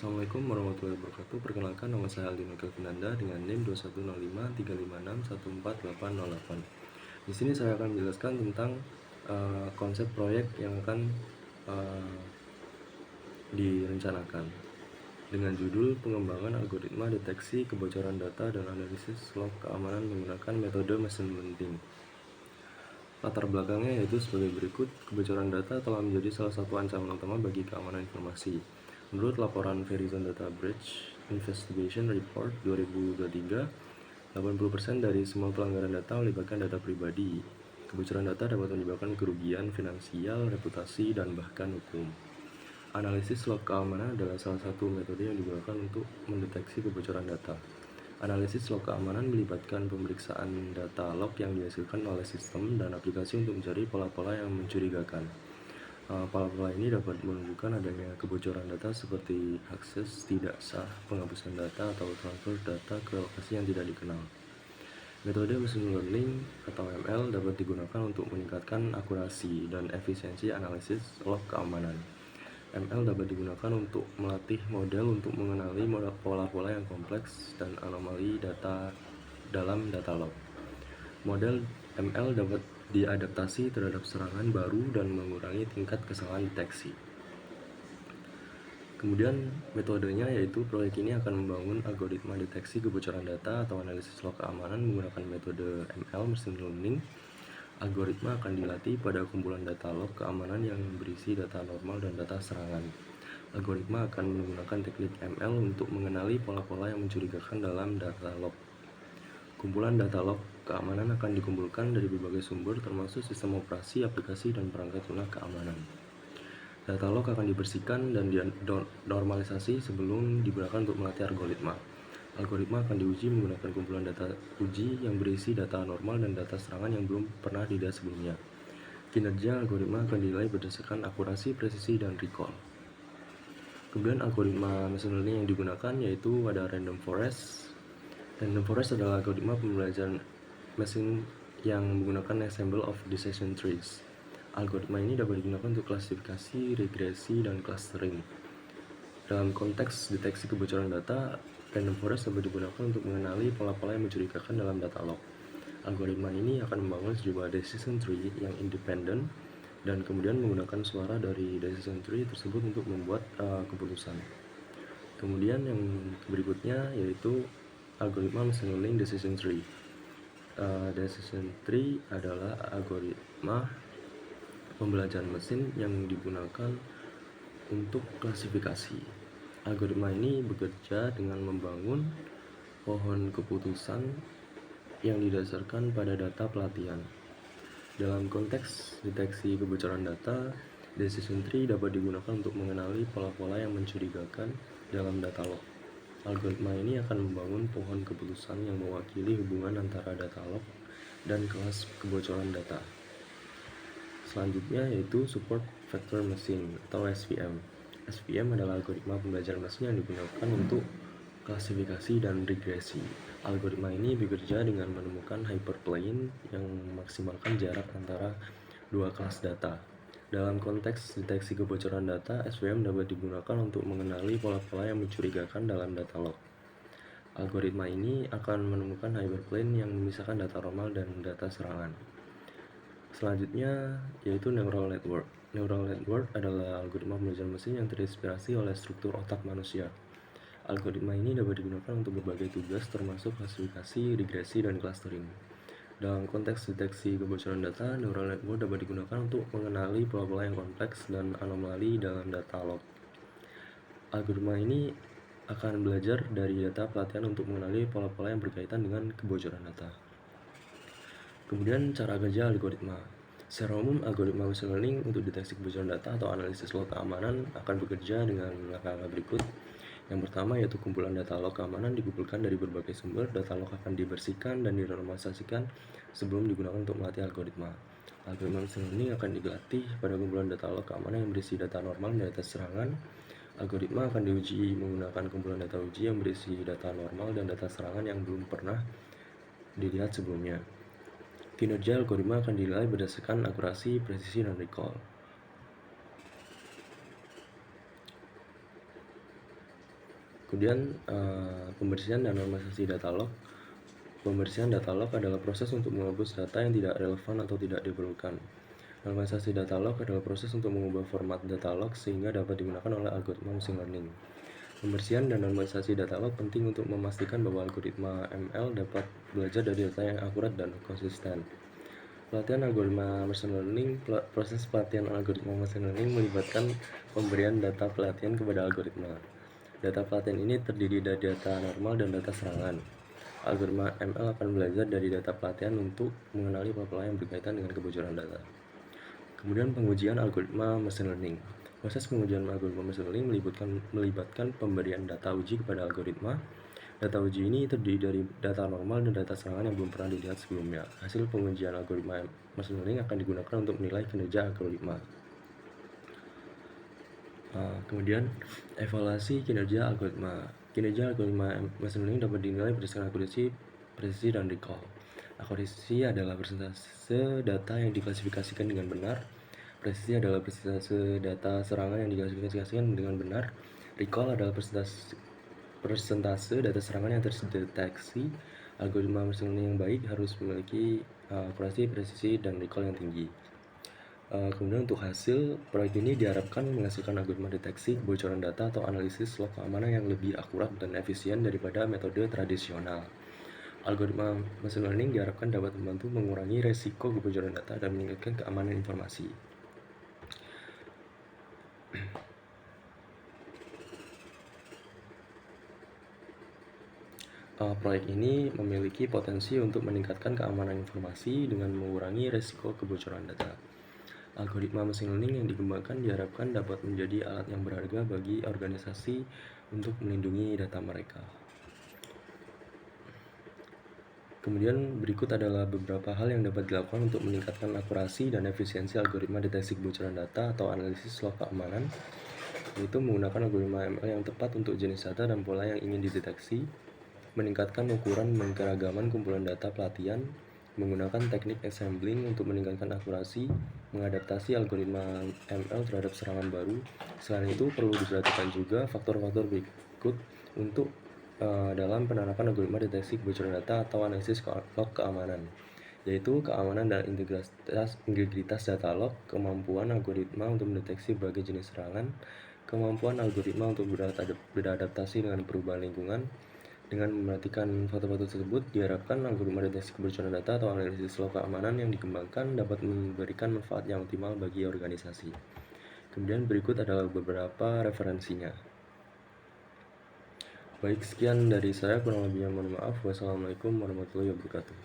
Assalamualaikum warahmatullahi wabarakatuh. Perkenalkan, nama saya Aldino Kelvinanda dengan NIM 2105356148808. Di sini saya akan menjelaskan tentang konsep proyek yang akan direncanakan dengan judul pengembangan algoritma deteksi kebocoran data dan analisis log keamanan menggunakan metode machine learning. Latar belakangnya yaitu sebagai berikut. Kebocoran data telah menjadi salah satu ancaman utama bagi keamanan informasi. Menurut laporan Verizon Data Breach Investigation Report 2023, 80% dari semua pelanggaran data melibatkan data pribadi. Kebocoran data dapat menyebabkan kerugian finansial, reputasi, dan bahkan hukum. Analisis log keamanan adalah salah satu metode yang digunakan untuk mendeteksi kebocoran data. Analisis log keamanan melibatkan pemeriksaan data log yang dihasilkan oleh sistem dan aplikasi untuk mencari pola-pola yang mencurigakan. Pola-pola ini dapat menunjukkan adanya kebocoran data seperti akses tidak sah, penghapusan data, atau transfer data ke lokasi yang tidak dikenal. Metode machine learning atau ML dapat digunakan untuk meningkatkan akurasi dan efisiensi analisis log keamanan. ML dapat digunakan untuk melatih model untuk mengenali pola-pola yang kompleks dan anomali data dalam data log. Model ML dapat diadaptasi terhadap serangan baru dan mengurangi tingkat kesalahan deteksi. Kemudian metodenya yaitu proyek ini akan membangun algoritma deteksi kebocoran data atau analisis log keamanan menggunakan metode ML machine learning. Algoritma akan dilatih pada kumpulan data log keamanan yang berisi data normal dan data serangan. Algoritma akan menggunakan teknik ML untuk mengenali pola-pola yang mencurigakan dalam data log. Kumpulan data log keamanan akan dikumpulkan dari berbagai sumber termasuk sistem operasi, aplikasi, dan perangkat lunak keamanan. Data log akan dibersihkan dan dinormalisasi sebelum digunakan untuk melatih algoritma. Algoritma akan diuji menggunakan kumpulan data uji yang berisi data normal dan data serangan yang belum pernah dilihat sebelumnya. Kinerja algoritma akan dinilai berdasarkan akurasi, presisi, dan recall. Kemudian algoritma machine learning yang digunakan yaitu ada random forest. Random forest adalah algoritma pembelajaran mesin yang menggunakan ensemble of decision trees. Algoritma ini dapat digunakan untuk klasifikasi, regresi, dan clustering. Dalam konteks deteksi kebocoran data, random forest dapat digunakan untuk mengenali pola-pola yang mencurigakan dalam data log. Algoritma ini akan membangun sejumlah decision tree yang independen dan kemudian menggunakan suara dari decision tree tersebut untuk membuat keputusan. Kemudian yang berikutnya yaitu algoritma machine learning decision tree. Decision tree adalah algoritma pembelajaran mesin yang digunakan untuk klasifikasi. Algoritma ini bekerja dengan membangun pohon keputusan yang didasarkan pada data pelatihan. Dalam konteks deteksi kebocoran data, decision tree dapat digunakan untuk mengenali pola-pola yang mencurigakan dalam data log. Algoritma ini akan membangun pohon keputusan yang mewakili hubungan antara data log dan kelas kebocoran data. Selanjutnya yaitu support vector machine atau SVM. SVM adalah algoritma pembelajaran mesin yang digunakan untuk klasifikasi dan regresi. Algoritma ini bekerja dengan menemukan hyperplane yang memaksimalkan jarak antara dua kelas data. Dalam konteks deteksi kebocoran data, SVM dapat digunakan untuk mengenali pola-pola yang mencurigakan dalam data log. Algoritma ini akan menemukan hyperplane yang memisahkan data normal dan data serangan. Selanjutnya yaitu neural network. Neural network adalah algoritma pembelajaran mesin yang terinspirasi oleh struktur otak manusia. Algoritma ini dapat digunakan untuk berbagai tugas termasuk klasifikasi, regresi, dan clustering. Dalam konteks deteksi kebocoran data, neural network dapat digunakan untuk mengenali pola-pola yang kompleks dan anomali dalam data log. Algoritma ini akan belajar dari data pelatihan untuk mengenali pola-pola yang berkaitan dengan kebocoran data. Kemudian cara kerja algoritma. Secara umum, algoritma machine learning untuk deteksi kebocoran data atau analisis log keamanan akan bekerja dengan langkah-langkah berikut. Yang pertama yaitu kumpulan data log keamanan dikumpulkan dari berbagai sumber. Data log akan dibersihkan dan dinormalisasikan sebelum digunakan untuk melatih algoritma. Algoritma machine learning akan dilatih pada kumpulan data log keamanan yang berisi data normal dan data serangan. Algoritma akan diuji menggunakan kumpulan data uji yang berisi data normal dan data serangan yang belum pernah dilihat sebelumnya. Kinerja algoritma akan dinilai berdasarkan akurasi, presisi, dan recall. Kemudian pembersihan dan normalisasi data log. Pembersihan data log adalah proses untuk menghapus data yang tidak relevan atau tidak diperlukan. Normalisasi data log adalah proses untuk mengubah format data log sehingga dapat digunakan oleh algoritma machine learning. Pembersihan dan normalisasi data log penting untuk memastikan bahwa algoritma ML dapat belajar dari data yang akurat dan konsisten. Pelatihan algoritma machine learning. Proses pelatihan algoritma machine learning melibatkan pemberian data pelatihan kepada algoritma. Data pelatihan ini terdiri dari data normal dan data serangan. Algoritma ML akan belajar dari data pelatihan untuk mengenali pola-pola yang berkaitan dengan kebocoran data. Kemudian pengujian algoritma machine learning. Proses pengujian algoritma machine learning melibatkan pemberian data uji kepada algoritma. Data uji ini terdiri dari data normal dan data serangan yang belum pernah dilihat sebelumnya. Hasil pengujian algoritma machine learning akan digunakan untuk menilai kinerja algoritma. Kemudian evaluasi kinerja algoritma. Kinerja algoritma machine learning dapat dinilai berdasarkan akurasi, presisi, dan recall. Akurasi adalah persentase data yang diklasifikasikan dengan benar. Presisi adalah persentase data serangan yang diklasifikasikan dengan benar. Recall adalah persentase data serangan yang terdeteksi. Algoritma machine learning yang baik harus memiliki akurasi, presisi, dan recall yang tinggi. Kemudian untuk hasil, proyek ini diharapkan menghasilkan algoritma deteksi kebocoran data atau analisis log keamanan yang lebih akurat dan efisien daripada metode tradisional. Algoritma machine learning diharapkan dapat membantu mengurangi resiko kebocoran data dan meningkatkan keamanan informasi. Proyek ini memiliki potensi untuk meningkatkan keamanan informasi dengan mengurangi resiko kebocoran data. Algoritma machine learning yang dikembangkan diharapkan dapat menjadi alat yang berharga bagi organisasi untuk melindungi data mereka. Kemudian berikut adalah beberapa hal yang dapat dilakukan untuk meningkatkan akurasi dan efisiensi algoritma deteksi kebocoran data atau analisis log keamanan, yaitu menggunakan algoritma ML yang tepat untuk jenis data dan pola yang ingin dideteksi, meningkatkan ukuran dan keragaman kumpulan data pelatihan, menggunakan teknik assembling untuk meningkatkan akurasi, mengadaptasi algoritma ML terhadap serangan baru. Selain itu, perlu diperhatikan juga faktor-faktor berikut untuk dalam penerapan algoritma deteksi kebocoran data atau analisis log keamanan, yaitu keamanan dan integritas data log, kemampuan algoritma untuk mendeteksi berbagai jenis serangan, kemampuan algoritma untuk beradaptasi dengan perubahan lingkungan. Dengan memperhatikan faktor-faktor tersebut, diharapkan algoritma deteksi kebocoran data atau analisis log keamanan yang dikembangkan dapat memberikan manfaat yang optimal bagi organisasi. Kemudian berikut adalah beberapa referensinya. Baik, sekian dari saya, kurang lebihnya mohon maaf. Wassalamualaikum warahmatullahi wabarakatuh.